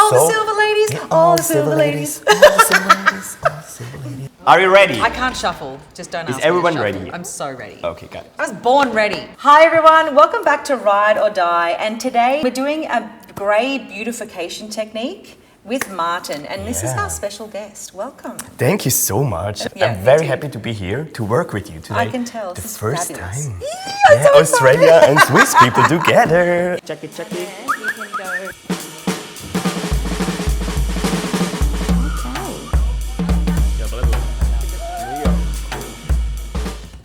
All the silver ladies, Yeah, all the silver ladies. all the silver ladies, all the silver ladies. Are you ready? I can't shuffle. Just don't ask Is me to everyone shuffle. ready? I'm so ready. Okay, got it. I was born ready. Hi everyone, welcome back to Ride or Die. And today we're doing a grey beautification technique with Martin. And this is our special guest. Welcome. Thank you so much. Yeah, I'm me very too. happy to be here to work with you today. I can tell. The This is first fabulous. time. I'm so Australia and Swiss people together. Check it, check it. We can go.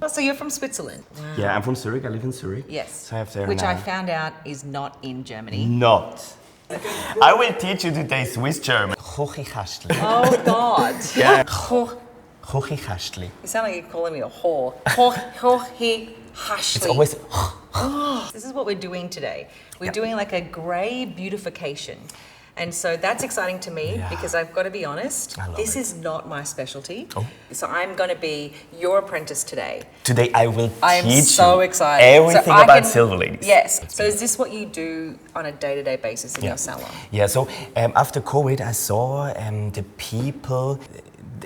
So you're from Switzerland? Yeah, I'm from Zurich. I live in Zurich. Yes. So I have there Which now. I found out is not in Germany. Not. I will teach you today Swiss German. Kochikastli. Oh God. Yeah. Kochikastli. You sound like you're calling me a whore. It's always. This is what we're doing today. We're doing like a grey beautification. And so that's exciting to me because I've got to be honest, this is not my specialty. Oh. So I'm going to be your apprentice today. Today I will I'm teach so you excited. everything So I about can- silver ladies. Yes. So is this what you do on a day-to-day basis in your salon? Yeah, so after COVID, I saw the people,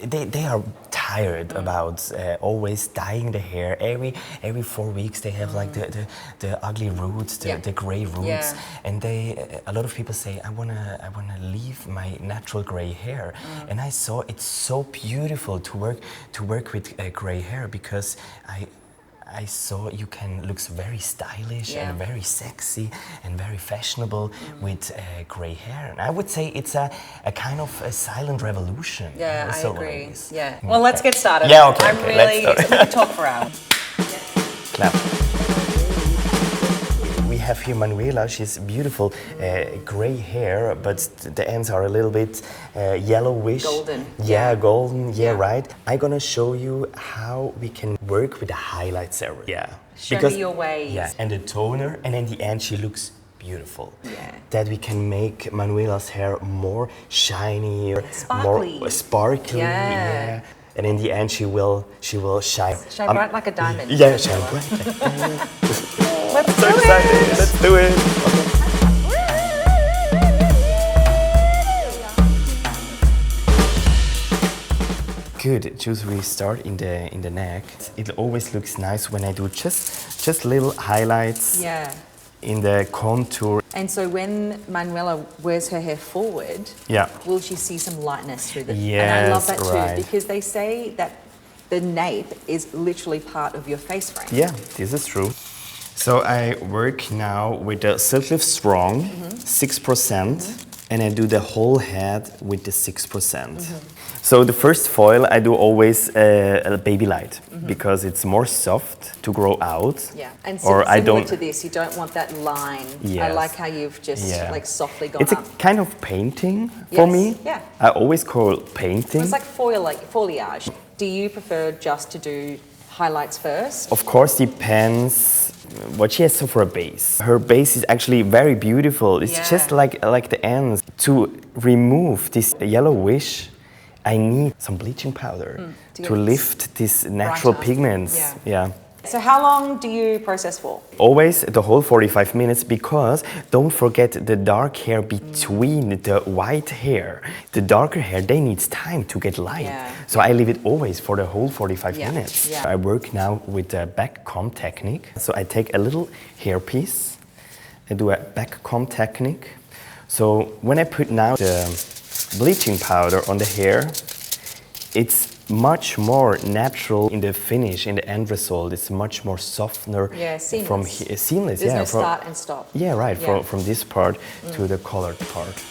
they are tired about always dyeing the hair. Every 4 weeks they have like the ugly roots, the gray roots, and a lot of people say, I wanna leave my natural gray hair. And I saw it's so beautiful to work with gray hair because I saw you can look very stylish and very sexy and very fashionable with grey hair. And I would say it's a kind of a silent revolution. Yeah, I silver agree. ladies. Yeah. Well, let's get started. Yeah, okay, I'm okay, really let's we can talk for hours. Clap. We have here Manuela. She's beautiful, grey hair, but the ends are a little bit yellowish. Golden. Yeah, golden. Yeah, right. I'm gonna show you how we can work with the highlight serum. Yeah. Show me your ways. Yeah, and the toner, and in the end she looks beautiful. Yeah. That we can make Manuela's hair more shiny, Sparkly. more sparkly. Yeah. And in the end she will shine. Shine bright like a diamond. Yeah, shine bright like a diamond. Let's So do excited! it. Let's do it! Good. Just we start in the neck. It always looks nice when I do just little highlights in the contour. And so when Manuela wears her hair forward, will she see some lightness through the Yes, and I love that right. too because they say that the nape is literally part of your face frame. Yeah, this is true. So I work now with the SilkLift Strong, 6%, and I do the whole head with the 6%. So the first foil I do always a baby light because it's more soft to grow out. Yeah, and or similar to this, you don't want that line. Yes. I like how you've just like softly gone It's up. a kind of painting for me. Yeah. I always call painting. It's like foliage. Do you prefer just to do highlights first? Of course, depends what she has for a base. Her base is actually very beautiful. It's just like the ends. To remove this yellowish, I need some bleaching powder to lift these natural pigments. Yeah. So how long do you process for? Always the whole 45 minutes because don't forget the dark hair between the white hair. The darker hair, they need time to get light. So I leave it always for the whole 45 minutes. I work now with the back comb technique. So I take a little hair piece, I do a back comb technique. So when I put now the bleaching powder on the hair, it's much more natural in the finish, in the end result. It's much more softer. Seamless. From seamless. There's no start and stop. Yeah, right. From this part to the colored part.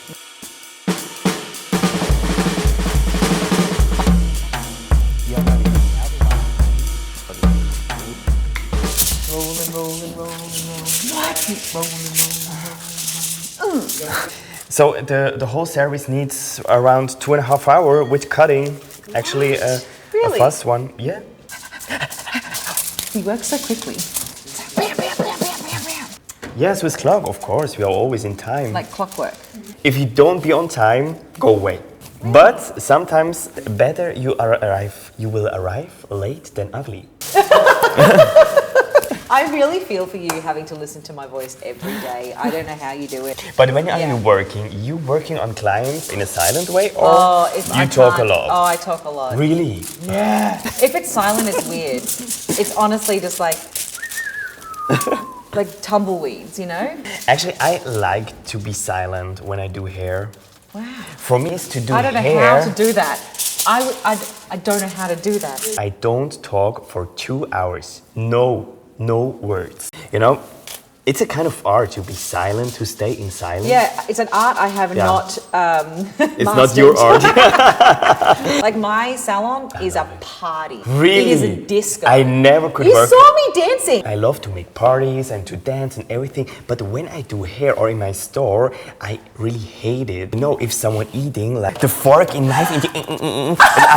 So the whole service needs around 2.5 hours with cutting. Actually, a fast one. Yeah. He works so quickly. Yes, with clock, of course. We are always in time. Like clockwork. If you don't be on time, go away. But sometimes better you will arrive late than ugly. I really feel for you having to listen to my voice every day. I don't know how you do it. But when are Yeah. you working on clients in a silent way, or I you talk a can't- lot? Oh, I talk a lot. Really? Yeah. If it's silent, it's weird. It's honestly just like tumbleweeds, you know? Actually, I like to be silent when I do hair. Wow. For me, it's to do hair. I don't know how to do that. I don't know how to do that. I don't talk for 2 hours. No words. You know, it's a kind of art to be silent, to stay in silence. Yeah, it's an art I have not It's not your art. Like my salon is a party. Really? It is a disco. I never could You work. saw me dancing. I love to make parties and to dance and everything, but when I do hair or in my store, I really hate it. You know, if someone eating like the fork and knife, and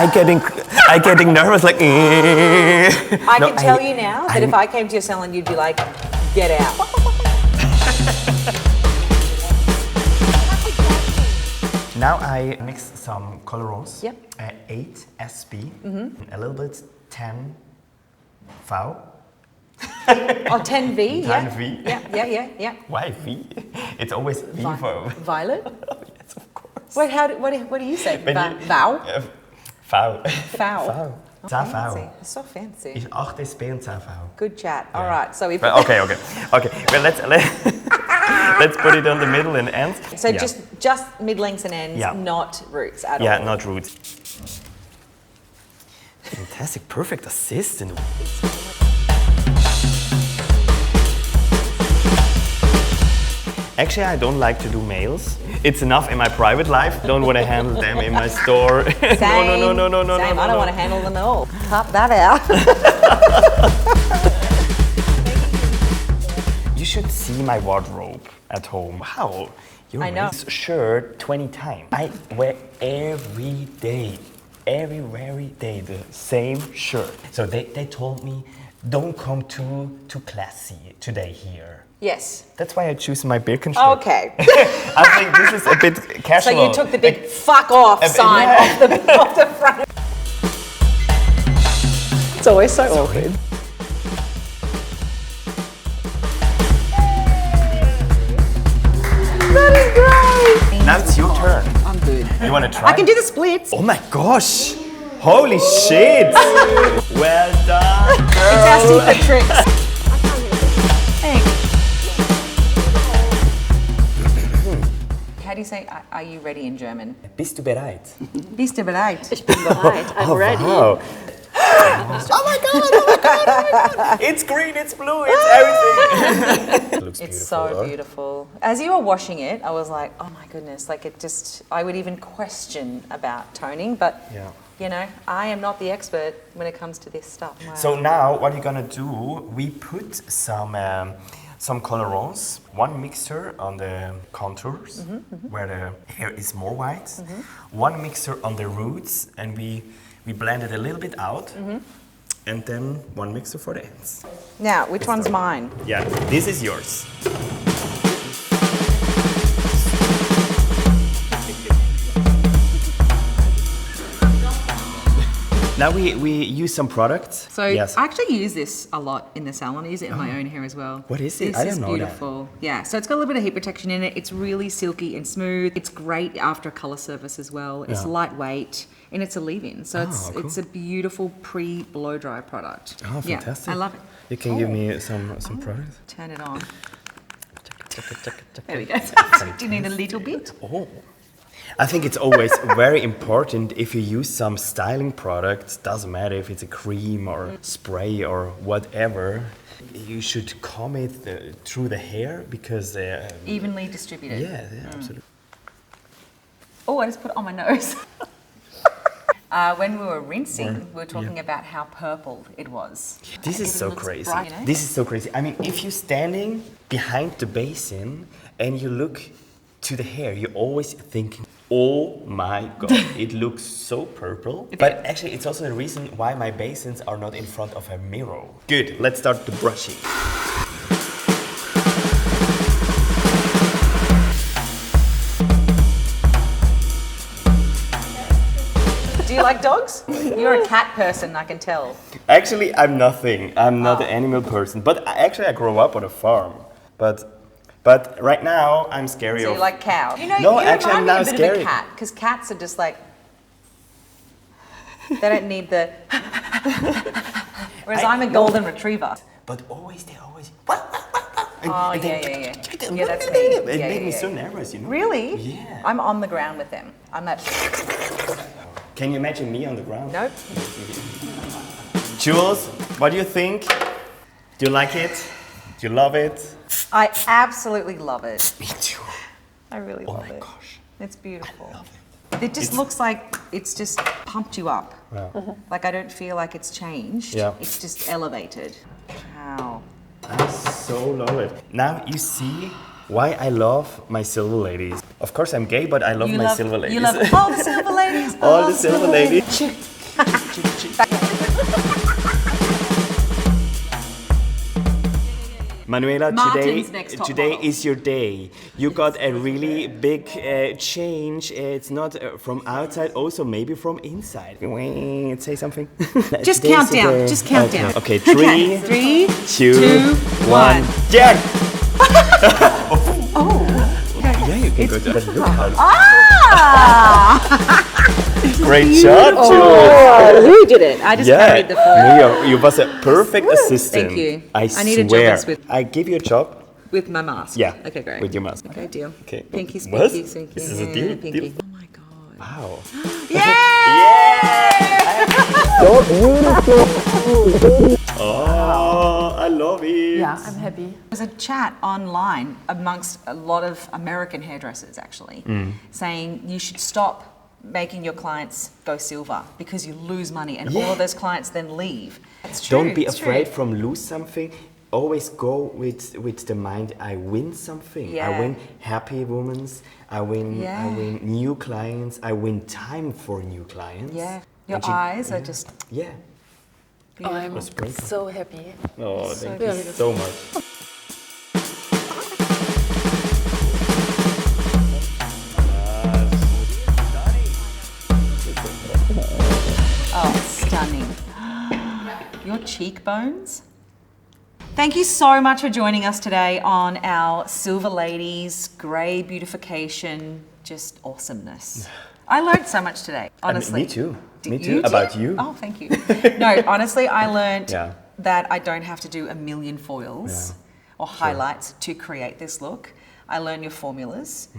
I getting nervous like. I can tell you now that if I came to your salon, you'd be like, get out. Now I mix some Colorance. Yep. 8 SB, a little bit 10 V. Oh, 10V, yeah. 10V. Yeah. Why V? It's always V for. Violet? Yes, of course. Wait, what do you say? When you- Vow? V. Foul. V. 10 Fancy. V. It's so fancy. Is 8 SB und 10 V. Good chat. All right, so we put Okay. Well, let's put it on the middle and ends. So just mid-lengths and ends, Yeah. not roots at all. Yeah, not roots. Fantastic, perfect assistant. Actually, I don't like to do mails. It's enough in my private life. Don't want to handle them in my store. Same. No. Same. I don't want to handle them at all. Cut that out. You should see my wardrobe at home. Wow, you I wear know. this shirt 20 times. I wear every day the same shirt. So they told me, don't come too classy today here. Yes. That's why I choose my Birkenstock. Okay. I think this is a bit So casual. you took the big fuck off sign yeah. off the front. It's always so awkward. That is great. Now it's your turn. I'm good. You want to try? I can do the splits. Oh my gosh! Holy shit! Well done, girl. It's our secret tricks. How do you say, are you ready in German? Bist du bereit? Bist du bereit? Ich bin bereit. I'm ready. Wow. Oh my god! It's green, it's blue, it's everything. It looks It's beautiful, so huh? beautiful. As you were washing it, I was like, oh my goodness, like I would even question about toning, but Yeah. you know, I am not the expert when it comes to this stuff. Wow. So now, what you're gonna do? We put some colorants, one mixer on the contours where the hair is more white, one mixer on the roots, and we blend it a little bit out, and then one mixer for the ends. Now, which one's mine? Yeah, this is yours. Now we use some products. So yes. I actually use this a lot in the salon. I use it in my own hair as well. What is it? This I is didn't know that. beautiful. Yeah, so it's got a little bit of heat protection in it. It's really silky and smooth. It's great after a color surface as well. It's Yeah. lightweight and it's a leave-in. So cool. it's a beautiful pre-blow dry product. Oh, Yeah, fantastic. I love it. You can give me some products. Turn it on. There we go. Do you need a little bit? Oh. I think it's always very important if you use some styling products, doesn't matter if it's a cream or spray or whatever, you should comb it through the hair because... Evenly distributed. yeah, absolutely. Oh, I just put it on my nose. When we were rinsing, we were talking about how purple it was. This is It so looks crazy. bright, you know? This is so crazy. I mean, if you're standing behind the basin and you look to the hair, you're always thinking, oh my god, it looks so purple. But actually, it's also the reason why my basins are not in front of a mirror. Good, let's start the brushing. Do Do you like dogs? You're a cat person, I can tell. Actually, I'm nothing. I'm not an animal person. But I grew up on a farm. But right now, I'm scary So of... you like cows? You know, No, you actually, I'm remind me now a bit scary. of a cat, because cats are just like, they don't need the... Whereas I'm a golden retriever. But they always... Oh, and yeah, then- yeah, yeah. Yeah, that's me. It Yeah, made yeah, me yeah. so nervous, you know? Really? Yeah. I'm on the ground with them. I'm that... Can you imagine me on the ground? Nope. Jules, what do you think? Do you like it? Do you love it? I absolutely love it. Me too. I really love it. Gosh. It's beautiful. Love it. It just looks like it's just pumped you up. Yeah. Like I don't feel like it's changed. Yeah. It's just elevated. Wow. I so love it. Now you see why I love my silver ladies. Of course I'm gay, but I love my silver ladies. You love all the silver ladies. All the silver ladies. Manuela, Martin's next top today model. is your day. You got a really big change. It's not from outside, also maybe from inside. Wait, say something. Just Today's count the down. day. Just count down. Okay, 3, 3, 2, 1. Yeah. Oh. Yeah, you can go to that. Look how Ah! great job, Jules. Oh, who did it? I just carried the phone. You was a perfect assistant. Thank you. I need a swear. job as with I give you a job. with my mask. Yeah. Okay, great. With your mask. Okay, deal. Okay. Pinky, What? pinky, pinky. This is a deal? Pinky. Deal? Oh my god. Wow. Oh, I love it. Yeah, I'm happy. There was a chat online amongst a lot of American hairdressers actually saying you should stop making your clients go silver because you lose money and all of those clients then leave. It's true. Don't be it's afraid true. from lose something. Always go with the mind. I win something. Yeah. I win happy women. I win new clients. I win time for new clients. Yeah. Your And she- eyes are just Yeah. I'm Was great. so happy. Oh, thank you beautiful. so much. oh, stunning. Your cheekbones. Thank you so much for joining us today on our Silver Ladies Grey Beautification, just awesomeness. I learned so much today, honestly. Me too. Did Me you too. did? About you. Oh, thank you. No, honestly, I learned Yeah. that I don't have to do a million foils or highlights to create this look. I learned your formulas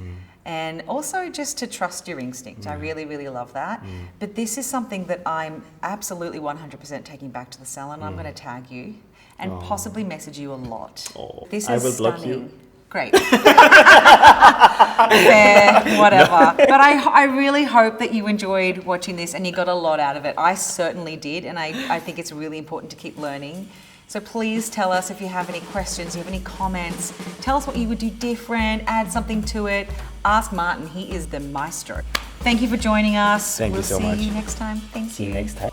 and also just to trust your instinct. I really, really love that. But this is something that I'm absolutely 100% taking back to the salon. I'm going to tag you and possibly message you a lot. Oh, This is I will block stunning. you. Great. Fair, whatever. But I really hope that you enjoyed watching this and you got a lot out of it. I certainly did, and I think it's really important to keep learning. So please tell us if you have any questions, you have any comments. Tell us what you would do different, add something to it. Ask Martin, he is the maestro. Thank you for joining us. Thank you so much. We'll see you next time. Thank See you. you next time.